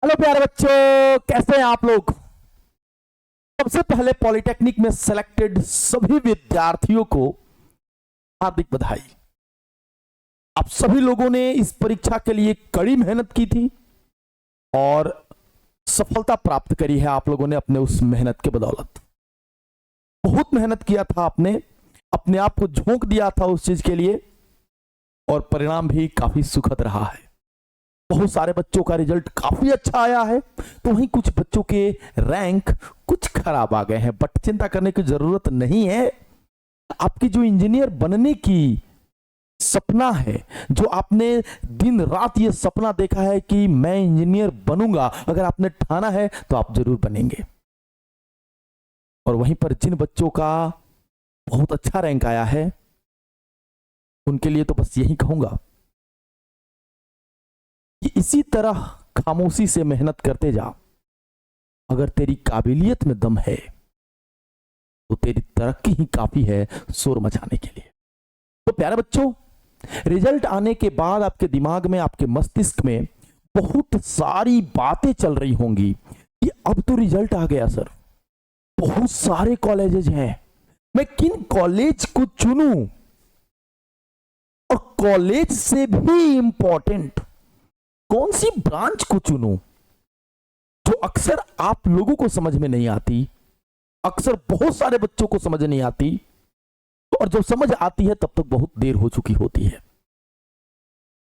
Hello प्यारे बच्चों, कैसे हैं आप लोग। सबसे पहले पॉलिटेक्निक में सिलेक्टेड सभी विद्यार्थियों को हार्दिक बधाई। आप सभी लोगों ने इस परीक्षा के लिए कड़ी मेहनत की थी और सफलता प्राप्त करी है आप लोगों ने अपने उस मेहनत के बदौलत। बहुत मेहनत किया था आपने, अपने आप को झोंक दिया था उस चीज के लिए और परिणाम भी काफी सुखद रहा है। बहुत सारे बच्चों का रिजल्ट काफी अच्छा आया है, तो वहीं कुछ बच्चों के रैंक कुछ खराब आ गए हैं, बट चिंता करने की जरूरत नहीं है। आपकी जो इंजीनियर बनने की सपना है, जो आपने दिन रात ये सपना देखा है कि मैं इंजीनियर बनूंगा, अगर आपने ठाना है तो आप जरूर बनेंगे। और वहीं पर जिन बच्चों का बहुत अच्छा रैंक आया है उनके लिए तो बस यही कहूंगा कि इसी तरह खामोशी से मेहनत करते जा। अगर तेरी काबिलियत में दम है तो तेरी तरक्की ही काफी है शोर मचाने के लिए। तो प्यारे बच्चों, रिजल्ट आने के बाद आपके दिमाग में, आपके मस्तिष्क में बहुत सारी बातें चल रही होंगी कि अब तो रिजल्ट आ गया सर, बहुत सारे कॉलेजेस हैं, मैं किन कॉलेज को चुनूं। और कॉलेज से भी इंपॉर्टेंट कौन सी ब्रांच को चुनूं, जो अक्सर आप लोगों को समझ में नहीं आती, अक्सर बहुत सारे बच्चों को समझ नहीं आती, और जब समझ आती है तब तक बहुत देर हो चुकी होती है।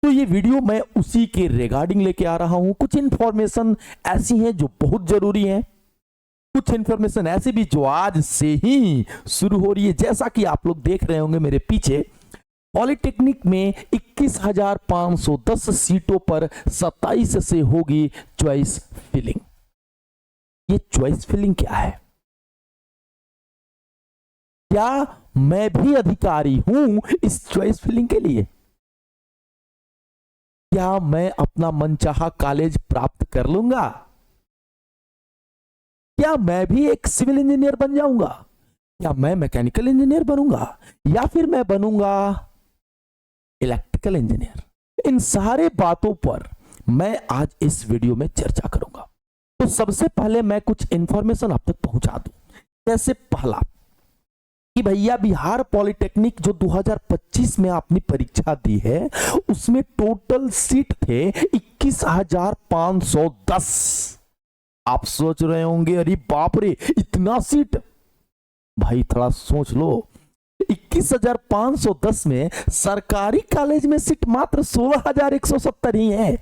तो ये वीडियो मैं उसी के रिगार्डिंग लेके आ रहा हूं। कुछ इंफॉर्मेशन ऐसी हैं जो बहुत जरूरी है, कुछ इंफॉर्मेशन ऐसी भी जो आज से ही शुरू हो रही है। जैसा कि आप लोग देख रहे होंगे मेरे पीछे, पॉलिटेक्निक में 21,510 सीटों पर 27 से होगी चॉइस फिलिंग। ये चॉइस फिलिंग क्या है? क्या मैं भी अधिकारी हूं इस चॉइस फिलिंग के लिए? क्या मैं अपना मनचाहा कॉलेज प्राप्त कर लूंगा? क्या मैं भी एक सिविल इंजीनियर बन जाऊंगा? क्या मैं मैकेनिकल इंजीनियर बनूंगा? या फिर मैं बनूंगा इलेक्ट्रिकल इंजीनियर? इन सारे बातों पर मैं आज इस वीडियो में चर्चा करूंगा। तो सबसे पहले मैं कुछ इंफॉर्मेशन आप तक पहुंचा दूं। जैसे पहला कि भैया बिहार पॉलिटेक्निक जो 2025 में आपने परीक्षा दी है उसमें टोटल सीट थे 21,510। आप सोच रहे होंगे अरे बाप रे इतना सीट। भाई थोड़ा सोच लो, 21,510 में सरकारी कॉलेज में सीट मात्र 16,170 ही है,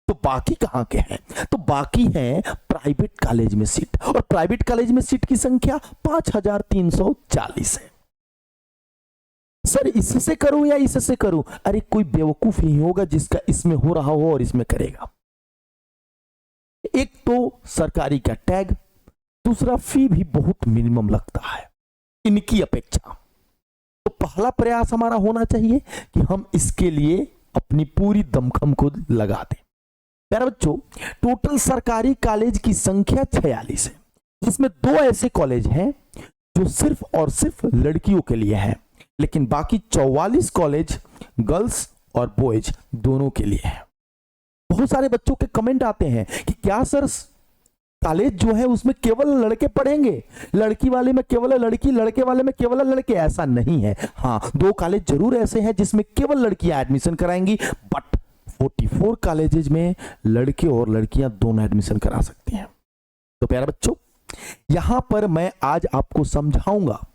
तो बाकी कहां के हैं? तो बाकी हैं प्राइवेट कॉलेज में सीट, और प्राइवेट कॉलेज में सीट की संख्या 5,340 है। सर इससे करूं या इससे करूं? अरे कोई बेवकूफ ही होगा जिसका इसमें हो रहा हो और इसमें करेगा। एक तो सरकारी का टैग, दूसरा फी भी बहुत मिनिमम लगता है इनकी अपेक्षा। तो पहला प्रयास हमारा होना चाहिए कि हम इसके लिए अपनी पूरी दमखम को लगा दें। प्यारे बच्चों, टोटल सरकारी कॉलेज की संख्या 46 है, जिसमें 2 ऐसे कॉलेज हैं जो सिर्फ और सिर्फ लड़कियों के लिए हैं, लेकिन बाकी 44 कॉलेज गर्ल्स और बॉयज दोनों के लिए है। बहुत सारे बच्चों के कमेंट आते हैं कि क्या सर कॉलेज जो है उसमें केवल लड़के पढ़ेंगे, लड़की वाले में केवल लड़की, लड़के वाले में केवल लड़के? ऐसा नहीं है। हाँ, 2 कॉलेज जरूर ऐसे हैं जिसमें केवल लड़कियां एडमिशन कराएंगी, बट 44 कॉलेजेस में लड़के और लड़कियां दोनों एडमिशन करा सकती हैं। तो प्यारे बच्चों, यहां पर मैं आज आपको समझाऊंगा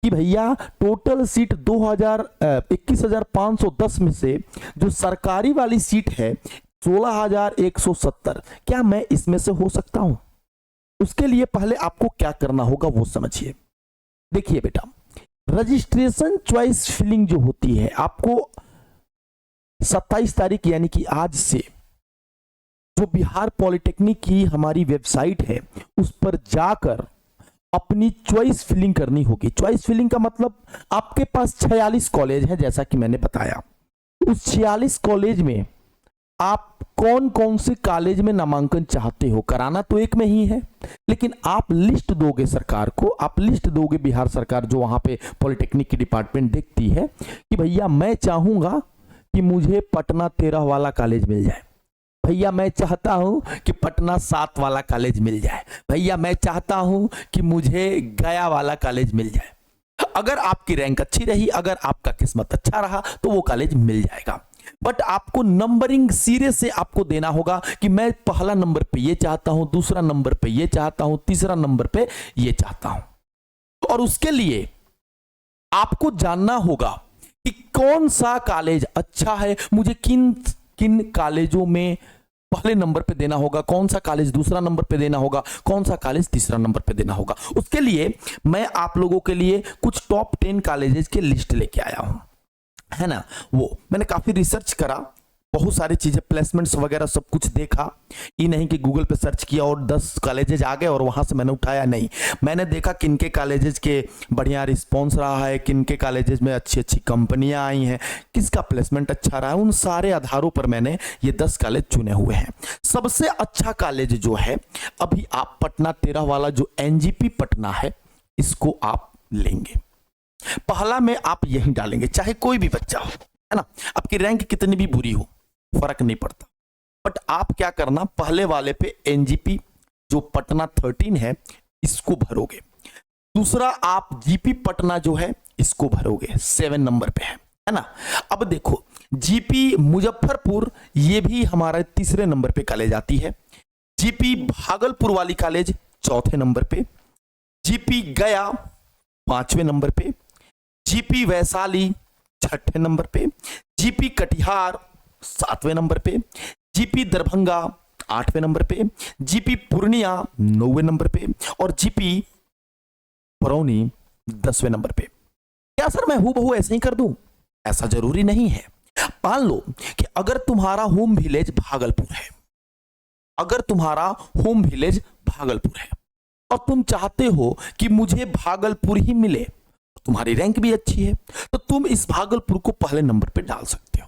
कि भैया टोटल सीट 21,510 में से जो सरकारी वाली सीट है 16,170, क्या मैं इसमें से हो सकता हूं? उसके लिए पहले आपको क्या करना होगा वो समझिए। देखिए बेटा, रजिस्ट्रेशन चॉइस फिलिंग जो होती है, आपको 27 तारीख यानी कि आज से जो बिहार पॉलिटेक्निक की हमारी वेबसाइट है उस पर जाकर अपनी चॉइस फिलिंग करनी होगी। चॉइस फिलिंग का मतलब आपके पास 46 कॉलेज है, जैसा कि मैंने बताया। उस 46 कॉलेज में आप कौन कौन से कॉलेज में नामांकन चाहते हो, कराना तो एक में ही है, लेकिन आप लिस्ट दोगे सरकार को, आप लिस्ट दोगे बिहार सरकार जो वहां पे पॉलिटेक्निक की डिपार्टमेंट देखती है कि भैया मैं चाहूंगा कि मुझे पटना 13 वाला कॉलेज मिल जाए, भैया मैं चाहता हूं कि पटना 7 वाला कॉलेज मिल जाए, भैया मैं चाहता हूं कि मुझे गया वाला कॉलेज मिल जाए। अगर आपकी रैंक अच्छी रही, अगर आपका किस्मत अच्छा रहा तो वो कॉलेज मिल जाएगा। बट आपको नंबरिंग सिरे से आपको देना होगा कि मैं पहला नंबर पे ये चाहता हूं, दूसरा नंबर पे ये चाहता हूं, तीसरा नंबर पे ये चाहता हूं। और उसके लिए आपको जानना होगा कि कौन सा कॉलेज अच्छा है, मुझे किन किन कॉलेजों में पहले नंबर पे देना होगा, कौन सा कॉलेज दूसरा नंबर पे देना होगा, कौन सा कॉलेज तीसरा नंबर पे देना होगा। उसके लिए मैं आप लोगों के लिए कुछ टॉप 10 कॉलेजेस की लिस्ट लेके आया हूं, है ना। वो मैंने काफी रिसर्च करा, बहुत सारी चीजें प्लेसमेंट्स वगैरह सब कुछ देखा। ये नहीं कि गूगल पे सर्च किया और 10 कॉलेजेस आ गए और वहां से मैंने उठाया, नहीं। मैंने देखा किनके कॉलेजेस के बढ़िया रिस्पॉन्स रहा है, किनके कॉलेजेस में अच्छी अच्छी कंपनियां आई हैं, किसका प्लेसमेंट अच्छा रहा है। उन सारे आधारों पर मैंने ये 10 कॉलेज चुने हुए हैं। सबसे अच्छा कॉलेज जो है अभी आप पटना 13 वाला जो एनजीपी पटना है, इसको आप लेंगे। पहला में आप यही डालेंगे, चाहे कोई भी बच्चा हो, है ना। आपकी रैंक कितनी भी बुरी हो फर्क नहीं पड़ता, बट आप क्या करना, पहले वाले पे एनजीपी जो पटना 13 है इसको भरोगे। दूसरा आप जीपी पटना जो है इसको भरोगे, 7 नंबर पे है ना। अब देखो जीपी मुजफ्फरपुर ये भी हमारा तीसरे नंबर पे कॉलेज आती है। जीपी भागलपुर वाली कॉलेज चौथे नंबर पे, जीपी गया 5वें नंबर पे, जीपी वैशाली 6ठे नंबर पे, जीपी कटिहार 7वें नंबर पे, जीपी दरभंगा 8वें नंबर पे, जीपी पूर्णिया 9वें नंबर पे और जीपी बरौनी 10वें नंबर पे। क्या सर मैं हूबहू ऐसे ही कर दूं? ऐसा जरूरी नहीं है। मान लो कि अगर तुम्हारा होम विलेज भागलपुर है, अगर तुम्हारा होम विलेज भागलपुर है और तुम चाहते हो कि मुझे भागलपुर ही मिले, तुम्हारी रैंक भी अच्छी है, तो तुम इस भागलपुर को पहले नंबर पे डाल सकते हो,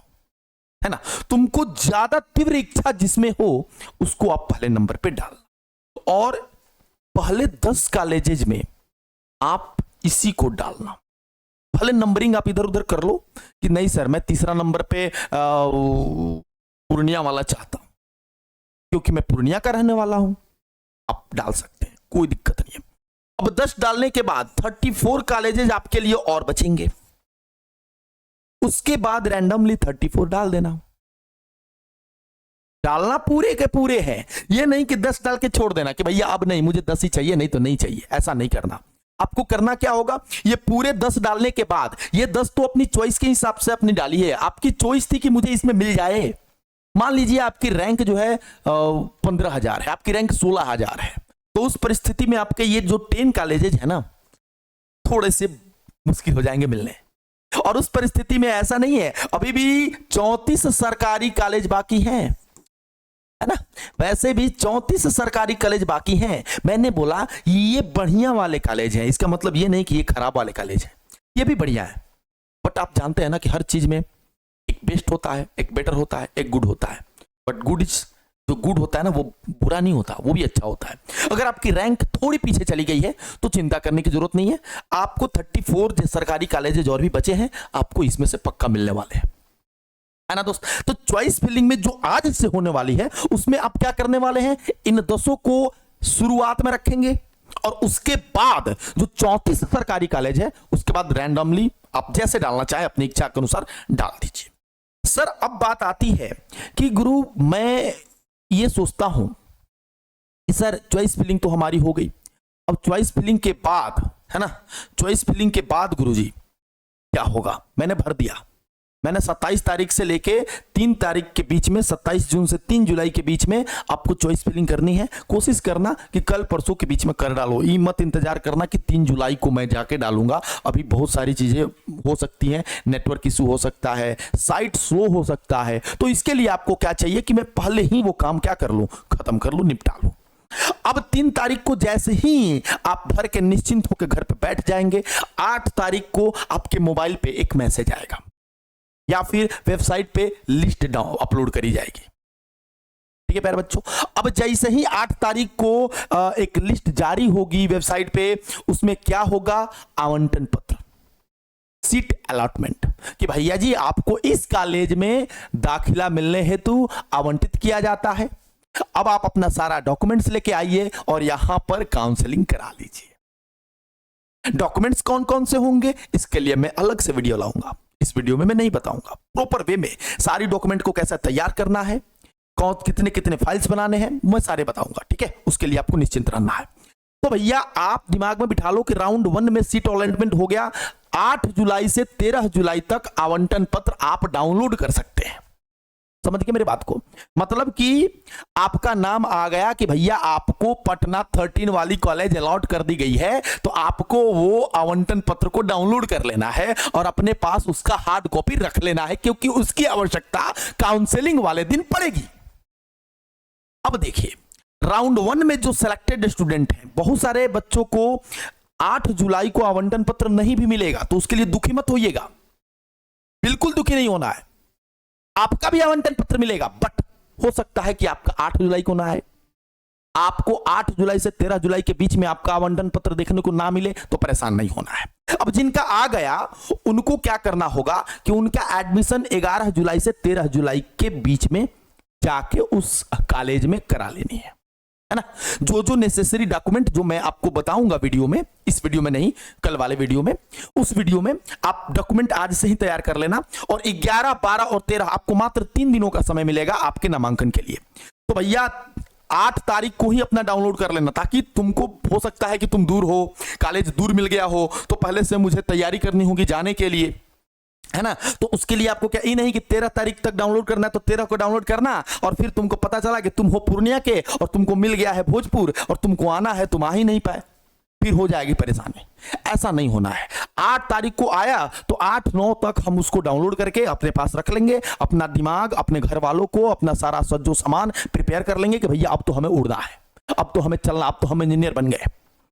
है ना। तुमको ज्यादा तीव्र इच्छा जिसमें हो उसको आप पहले नंबर पे डालना और पहले 10 कॉलेजेज में आप इसी को डालना। पहले नंबरिंग आप इधर उधर कर लो कि नहीं सर मैं तीसरा नंबर पे पूर्णिया वाला चाहता हूं क्योंकि मैं पूर्णिया का रहने वाला हूं, आप डाल सकते हैं, कोई दिक्कत नहीं है। अब 10 डालने के बाद 34 कॉलेजेस आपके लिए और बचेंगे, उसके बाद रैंडमली 34 डाल देना। डालना पूरे के पूरे हैं, ये नहीं कि 10 डाल के छोड़ देना कि भैया अब नहीं मुझे 10 ही चाहिए, नहीं तो नहीं चाहिए, ऐसा नहीं करना। आपको करना क्या होगा, ये पूरे 10 डालने के बाद, ये 10 तो अपनी चॉइस के हिसाब से अपनी डाली है, आपकी चॉइस थी कि मुझे इसमें मिल जाए। मान लीजिए आपकी रैंक जो है 15,000 है, आपकी रैंक 16,000 है, तो उस परिस्थिति में आपके ये जो 10 कॉलेजेज है ना थोड़े से मुश्किल हो जाएंगे मिलने। और उस परिस्थिति में ऐसा नहीं है, अभी भी 34 सरकारी कॉलेज बाकी हैं, है ना। वैसे भी 34 सरकारी कॉलेज बाकी हैं। मैंने बोला ये बढ़िया वाले कॉलेज हैं, इसका मतलब ये नहीं कि ये खराब वाले कॉलेज हैं, ये भी बढ़िया है। बट आप जानते हैं ना कि हर चीज में एक बेस्ट होता है, एक बेटर होता है, एक गुड होता है। बट गुड इज जो गुड होता है ना वो बुरा नहीं होता, वो भी अच्छा होता है। अगर आपकी रैंक थोड़ी पीछे चली गई है तो चिंता करने की जरूरत नहीं है, आपको 34 सरकारी कॉलेजेज और भी बचे हैं, आपको इसमें से पक्का मिलने वाले हैं, है ना दोस्त। तो चॉइस फिलिंग में जो आज से होने वाली है उसमें आप क्या करने वाले हैं, इन 10 को शुरुआत में रखेंगे और उसके बाद जो 34 सरकारी कॉलेज है उसके बाद रैंडमली आप जैसे डालना चाहे अपनी इच्छा के अनुसार डाल दीजिए। सर अब बात आती है कि गुरु मैं ये सोचता हूं कि सर चॉइस फिलिंग तो हमारी हो गई, अब चॉइस फिलिंग के बाद, है ना, चॉइस फिलिंग के बाद गुरुजी क्या होगा। मैंने भर दिया, मैंने 27 तारीख से लेके 3 तारीख के बीच में, 27 जून से 3 जुलाई के बीच में आपको चॉइस फिलिंग करनी है। कोशिश करना कि कल परसों के बीच में कर डालो, ये मत इंतजार करना कि 3 जुलाई को मैं जाके डालूंगा। अभी बहुत सारी चीजें हो सकती हैं, नेटवर्क इशू हो सकता है, साइट स्लो हो सकता है, तो इसके लिए आपको क्या चाहिए कि मैं पहले ही वो काम क्या कर लूं, खत्म कर लूं, निपटा लूं। अब 3 तारीख को जैसे ही आप भर के निश्चिंत होकर घर पे बैठ जाएंगे, 8 तारीख को आपके मोबाइल पे एक मैसेज आएगा या फिर वेबसाइट पे लिस्ट डाउन अपलोड करी जाएगी। ठीक है प्यारे बच्चों, अब जैसे ही 8 तारीख को एक लिस्ट जारी होगी वेबसाइट पे, उसमें क्या होगा, आवंटन पत्र, सीट अलॉटमेंट कि भैया जी आपको इस कॉलेज में दाखिला मिलने हेतु आवंटित किया जाता है। अब आप अपना सारा डॉक्यूमेंट्स लेके आइए और यहां पर काउंसलिंग करा लीजिए। डॉक्यूमेंट्स कौन कौन से होंगे इसके लिए मैं अलग से वीडियो लाऊंगा, इस वीडियो में मैं नहीं बताऊंगा। प्रॉपर वे में सारी डॉक्यूमेंट को कैसे तैयार करना है, कौन कितने कितने फाइल्स बनाने हैं, मैं सारे बताऊंगा, ठीक है। उसके लिए आपको निश्चिंत रहना है। तो भैया आप दिमाग में बिठा लो कि राउंड 1 में सीट अलॉटमेंट हो गया। 8 जुलाई से 13 जुलाई तक आवंटन पत्र आप डाउनलोड कर सकते हैं। समझ गए मेरी बात को? मतलब कि आपका नाम आ गया कि भैया आपको पटना 13 वाली कॉलेज अलॉट कर दी गई है, तो आपको वो आवंटन पत्र को डाउनलोड कर लेना है और अपने पास उसका हार्ड कॉपी रख लेना है, क्योंकि उसकी आवश्यकता काउंसलिंग वाले दिन पड़ेगी। अब देखिए, राउंड 1 में जो सिलेक्टेड स्टूडेंट हैं, बहुत सारे बच्चों को 8 जुलाई को आवंटन पत्र नहीं भी मिलेगा, तो उसके लिए दुखी मत होइएगा, बिल्कुल दुखी नहीं होना है। आपका भी आवंटन पत्र मिलेगा, बट हो सकता है कि आपका 8 जुलाई को ना आए। आपको 8 जुलाई से 13 जुलाई के बीच में आपका आवंटन पत्र देखने को ना मिले तो परेशान नहीं होना है। अब जिनका आ गया उनको क्या करना होगा कि उनका एडमिशन 11 जुलाई से 13 जुलाई के बीच में जाके उस कॉलेज में करा लेनी है ना। जो जो नेसेसरी डॉक्यूमेंट जो मैं आपको बताऊंगा वीडियो में, इस वीडियो में नहीं, कल वाले वीडियो में, उस वीडियो में आप डॉक्यूमेंट आज से ही तैयार कर लेना। और 11, 12 और 13 आपको मात्र 3 दिनों का समय मिलेगा आपके नामांकन के लिए। तो भैया 8 तारीख को ही अपना डाउनलोड कर लेना, ताकि तुमको हो सकता है कि तुम दूर हो, कॉलेज दूर मिल गया हो, तो पहले से मुझे तैयारी करनी होगी जाने के लिए, है ना। तो उसके लिए आपको क्या ये नहीं कि 13 तारीख तक डाउनलोड करना है तो 13 को डाउनलोड करना, और फिर तुमको पता चला कि तुम हो पूर्णिया के और तुमको मिल गया है भोजपुर और तुमको आना है, तुम आ ही नहीं पाए, फिर हो जाएगी परेशानी। ऐसा नहीं होना है। 8 तारीख को आया तो 8-9 तक हम उसको डाउनलोड करके अपने पास रख लेंगे, अपना दिमाग, अपने घर वालों को, अपना सारा सज्जो सामान प्रिपेयर कर लेंगे कि भैया अब तो हमें उड़ना है, अब तो हमें चलना, अब तो हम इंजीनियर बन गए,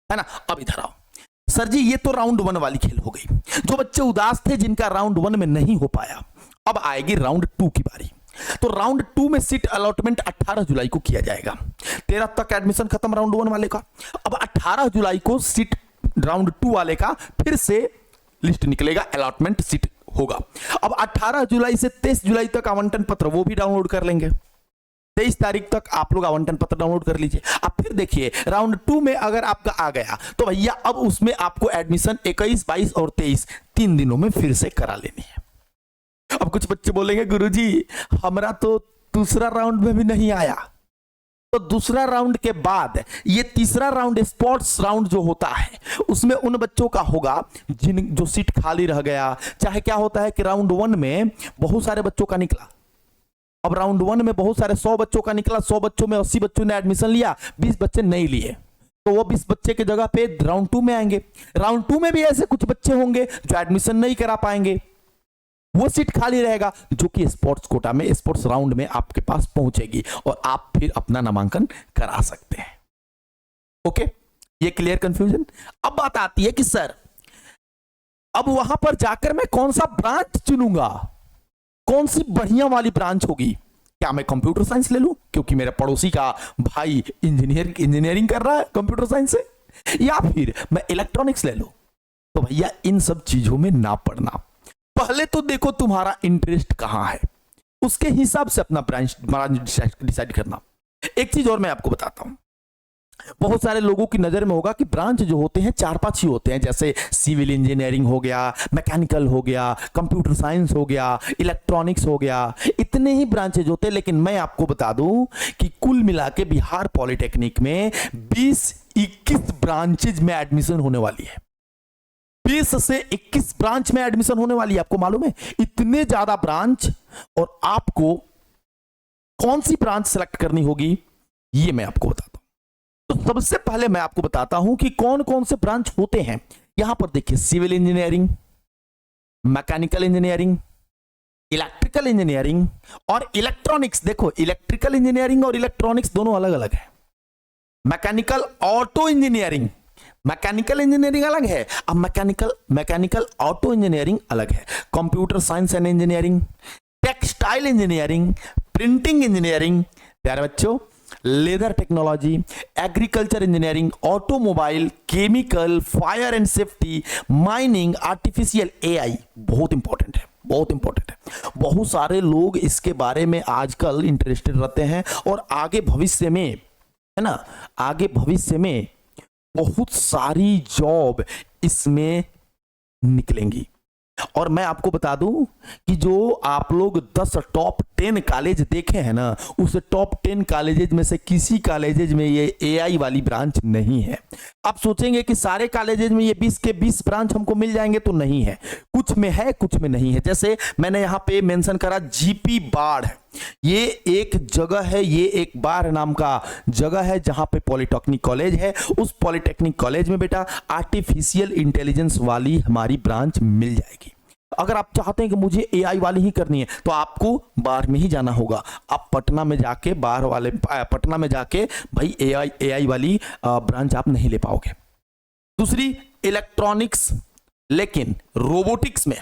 है ना। अब इधर आओ सर जी, ये तो राउंड 1 वाली खेल हो गई। जो बच्चे उदास थे जिनका राउंड 1 में नहीं हो पाया, अब आएगी राउंड 2 की बारी। तो राउंड 2 में सीट अलॉटमेंट 18 जुलाई को किया जाएगा। 13 तक एडमिशन खत्म राउंड 1 वाले का। अब 18 जुलाई को सीट राउंड 2 वाले का फिर से लिस्ट निकलेगा, अलॉटमेंट सीट होगा। अब 18 जुलाई से 23 जुलाई तक आवंटन पत्र वो भी डाउनलोड कर लेंगे। 23 तारीख तक आप लोग आवंटन पत्र डाउनलोड कर लीजिए। अब फिर देखिए राउंड 2 में अगर आपका आ गया तो भैया अब उसमें आपको एडमिशन 21, 22 और 23 3 दिनों में फिर से करा लेनी है। अब कुछ बच्चे बोलेंगे गुरुजी हमारा तो दूसरा राउंड में भी नहीं आया। तो दूसरा राउंड के बाद ये तीसरा राउंड स्पोर्ट्स राउंड जो होता है उसमें उन बच्चों का होगा जो सीट खाली रह गया। चाहे क्या होता है कि राउंड 1 में बहुत सारे बच्चों का निकला, अब राउंड 1 में बहुत सारे 100 बच्चों का निकला, 100 बच्चों में 80 बच्चों ने एडमिशन लिया, 20 बच्चे नहीं लिए, तो वो 20 बच्चे की जगह पे राउंड 2 में आएंगे। राउंड 2 में भी ऐसे कुछ बच्चे होंगे जो एडमिशन नहीं करा पाएंगे, वो सीट खाली रहेगा जो कि स्पोर्ट्स कोटा में, स्पोर्ट्स राउंड में आपके पास पहुंचेगी और आप फिर अपना नामांकन करा सकते हैं। ओके, ये क्लियर कंफ्यूजन। अब बात आती है कि सर अब वहां पर जाकर मैं कौन सा ब्रांच चुनूंगा, कौन सी बढ़िया वाली ब्रांच होगी? क्या मैं कंप्यूटर साइंस ले लूं क्योंकि मेरे पड़ोसी का भाई इंजीनियरिंग कर रहा है कंप्यूटर साइंस से, या फिर मैं इलेक्ट्रॉनिक्स ले लूं? तो भैया इन सब चीजों में ना पड़ना, पहले तो देखो तुम्हारा इंटरेस्ट कहां है, उसके हिसाब से अपना ब्रांच डिसाइड करना। एक चीज और मैं आपको बताता हूं, बहुत सारे लोगों की नजर में होगा कि ब्रांच जो होते हैं 4-5 ही होते हैं, जैसे सिविल इंजीनियरिंग हो गया, मैकेनिकल हो गया, कंप्यूटर साइंस हो गया, इलेक्ट्रॉनिक्स हो गया, इतने ही ब्रांचेज होते हैं। लेकिन मैं आपको बता दूं कि कुल मिला के बिहार पॉलिटेक्निक में 20-21 ब्रांचेज में एडमिशन होने वाली है। 20 से 21 ब्रांच में एडमिशन होने वाली है, आपको मालूम है? इतने ज्यादा ब्रांच, और आपको कौन सी ब्रांच सेलेक्ट करनी होगी ये मैं आपको बताता हूं। तो सबसे पहले मैं आपको बताता हूं कि कौन कौन से ब्रांच होते हैं। यहां पर देखिए civil engineering, mechanical engineering, electrical engineering और इलेक्ट्रॉनिक्स। देखो इलेक्ट्रिकल इंजीनियरिंग और इलेक्ट्रॉनिक्स दोनों अलग अलग है। Mechanical auto engineering, mechanical engineering अलग है, अब मैकेनिकल ऑटो इंजीनियरिंग अलग है। Computer science and engineering, textile engineering, printing engineering. प्यारे बच्चों leather technology, agriculture engineering, automobile, chemical, fire and safety, mining, artificial AI. बहुत इंपॉर्टेंट है, बहुत इंपॉर्टेंट है। बहुत सारे लोग इसके बारे में आजकल इंटरेस्टेड रहते हैं और आगे भविष्य में, है ना, आगे भविष्य में बहुत सारी जॉब इसमें निकलेंगी। और मैं आपको बता दूं कि जो आप लोग 10 टॉप 10 कॉलेज देखे हैं ना, उस टॉप 10 कॉलेजेज में से किसी कॉलेजेज में ये एआई वाली ब्रांच नहीं है। आप सोचेंगे कि सारे कॉलेजेज में ये 20 के 20 ब्रांच हमको मिल जाएंगे, तो नहीं है, कुछ में है कुछ में नहीं है। जैसे मैंने यहां पे मेंशन करा जीपी बाढ़, ये एक जगह है, ये एक बाढ़ नाम का जगह है जहां पे पॉलिटेक्निक कॉलेज है। उस पॉलिटेक्निक कॉलेज में बेटा आर्टिफिशियल इंटेलिजेंस वाली हमारी ब्रांच मिल जाएगी। अगर आप चाहते हैं कि मुझे एआई वाली ही करनी है तो आपको बाढ़ में ही जाना होगा। आप पटना में जाके पटना में जाके भाई एआई वाली ब्रांच आप नहीं ले पाओगे। दूसरी इलेक्ट्रॉनिक्स, लेकिन रोबोटिक्स में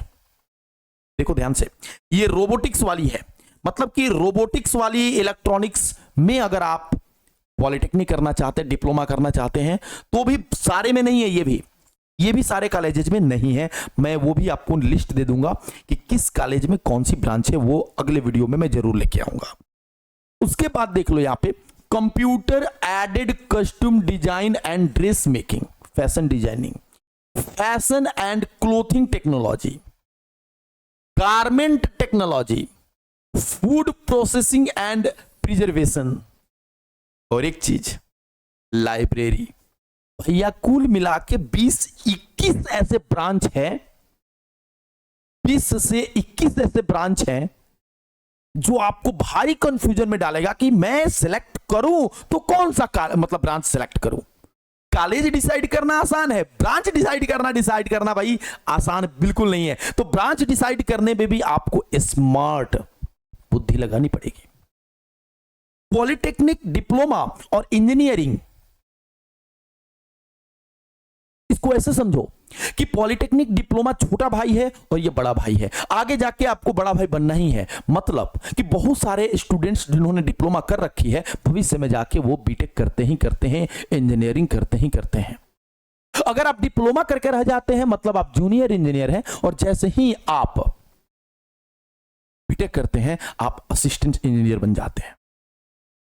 देखो ध्यान से, ये रोबोटिक्स वाली है, मतलब कि रोबोटिक्स वाली इलेक्ट्रॉनिक्स में अगर आप पॉलिटेक्निक करना चाहते हैं, डिप्लोमा करना चाहते हैं, तो भी सारे में नहीं है, ये भी सारे कॉलेजेज में नहीं है। मैं वो भी आपको लिस्ट दे दूंगा कि किस कॉलेज में कौन सी ब्रांच है, वो अगले वीडियो में मैं जरूर लेके आऊंगा। उसके बाद देख लो यहां पे computer aided custom design and dress making, fashion designing, fashion and clothing technology, garment technology, food processing and preservation, और एक चीज लाइब्रेरी। भैया कुल मिला के 20-21 ऐसे ब्रांच है, 20 से 21 ऐसे ब्रांच हैं जो आपको भारी कंफ्यूजन में डालेगा कि मैं सिलेक्ट करूं तो कौन सा मतलब ब्रांच सिलेक्ट करूं। कॉलेज डिसाइड करना आसान है, ब्रांच डिसाइड करना भाई आसान बिल्कुल नहीं है। तो ब्रांच डिसाइड करने में भी आपको स्मार्ट बुद्धि लगानी पड़ेगी। पॉलिटेक्निक, डिप्लोमा और इंजीनियरिंग, इसको ऐसे समझो कि पॉलिटेक्निक डिप्लोमा छोटा भाई है और ये बड़ा भाई है। आगे जाके आपको बड़ा भाई बनना ही है। मतलब कि बहुत सारे स्टूडेंट्स जिन्होंने डिप्लोमा कर रखी है, भविष्य में जाके वो बीटेक करते हैं, इंजीनियरिंग करते हैं। अगर आप डिप्लोमा करके रह जाते हैं मतलब आप जूनियर इंजीनियर हैं, और जैसे ही आप बीटेक करते हैं आप असिस्टेंट इंजीनियर बन जाते हैं।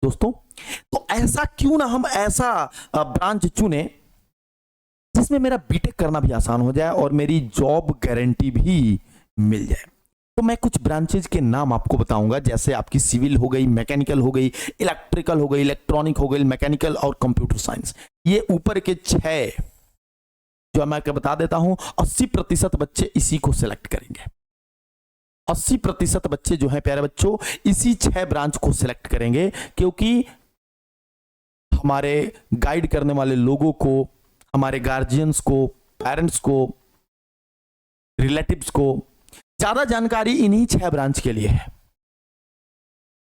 दोस्तों, तो ऐसा क्यों ना हम ऐसा ब्रांच चुने जिसमें मेरा बीटेक करना भी आसान हो जाए और मेरी जॉब गारंटी भी मिल जाए। तो मैं कुछ ब्रांचेज के नाम आपको बताऊंगा, जैसे आपकी सिविल हो गई, मैकेनिकल हो गई, इलेक्ट्रिकल हो गई, इलेक्ट्रॉनिक हो गई, मैकेनिकल और कंप्यूटर साइंस। ये ऊपर के 6 जो मैं बता देता हूं, 80% बच्चे इसी को सिलेक्ट करेंगे। 80% बच्चे जो हैं प्यारे बच्चों, इसी 6 ब्रांच को सिलेक्ट करेंगे, क्योंकि हमारे गाइड करने वाले लोगों को, हमारे गार्जियंस को, पेरेंट्स को, रिलेटिव्स को ज्यादा जानकारी इन्हीं 6 ब्रांच के लिए है।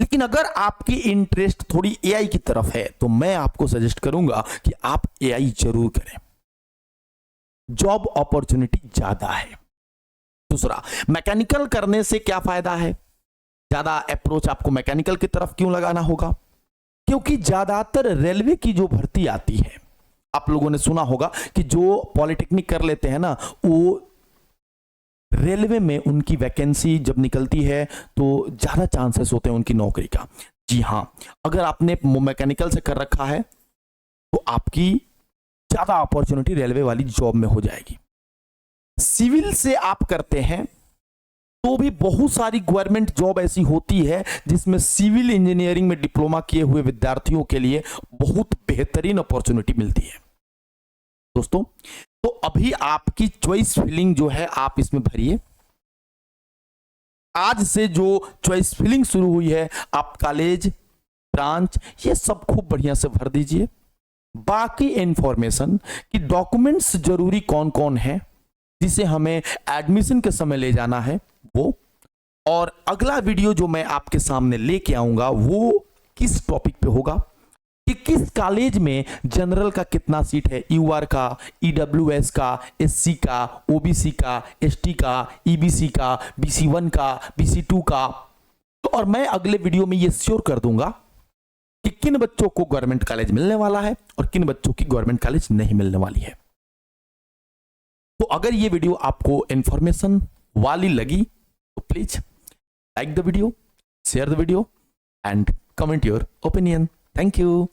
लेकिन अगर आपकी इंटरेस्ट थोड़ी एआई की तरफ है तो मैं आपको सजेस्ट करूंगा कि आप एआई जरूर करें, जॉब अपॉर्चुनिटी ज्यादा है। दूसरा, मैकेनिकल करने से क्या फायदा है, ज्यादा अप्रोच आपको मैकेनिकल की तरफ क्यों लगाना होगा, क्योंकि ज्यादातर रेलवे की जो भर्ती आती है, आप लोगों ने सुना होगा कि जो पॉलिटेक्निक कर लेते हैं ना, वो रेलवे में उनकी वैकेंसी जब निकलती है तो ज्यादा चांसेस होते हैं उनकी नौकरी का। जी हां, अगर आपने मैकेनिकल से कर रखा है तो आपकी ज्यादा अपॉर्चुनिटी रेलवे वाली जॉब में हो जाएगी। सिविल से आप करते हैं तो भी बहुत सारी गवर्नमेंट जॉब ऐसी होती है जिसमें सिविल इंजीनियरिंग में डिप्लोमा किए हुए विद्यार्थियों के लिए बहुत बेहतरीन अपॉर्चुनिटी मिलती है। दोस्तों, तो अभी आपकी चॉइस फिलिंग जो है आप इसमें भरिए। आज से जो चॉइस फिलिंग शुरू हुई है, आप कॉलेज, ब्रांच, ये सब खूब बढ़िया से भर दीजिए। बाकी इंफॉर्मेशन कि डॉक्यूमेंट्स जरूरी कौन कौन है जिसे हमें एडमिशन के समय ले जाना है वो, और अगला वीडियो जो मैं आपके सामने लेके आऊंगा वो किस टॉपिक पे होगा कि किस कॉलेज में जनरल का कितना सीट है, यूआर का, ईडब्ल्यूएस का, एससी का, ओबीसी का, एसटी का, ईबीसी का, बीसी1 का, बीसी2 का। और मैं अगले वीडियो में ये श्योर कर दूंगा कि किन बच्चों को गवर्नमेंट कॉलेज मिलने वाला है और किन बच्चों की गवर्नमेंट कॉलेज नहीं मिलने वाली है। तो अगर ये वीडियो आपको इंफॉर्मेशन वाली लगी तो please like the video, share the video and comment your opinion. Thank you.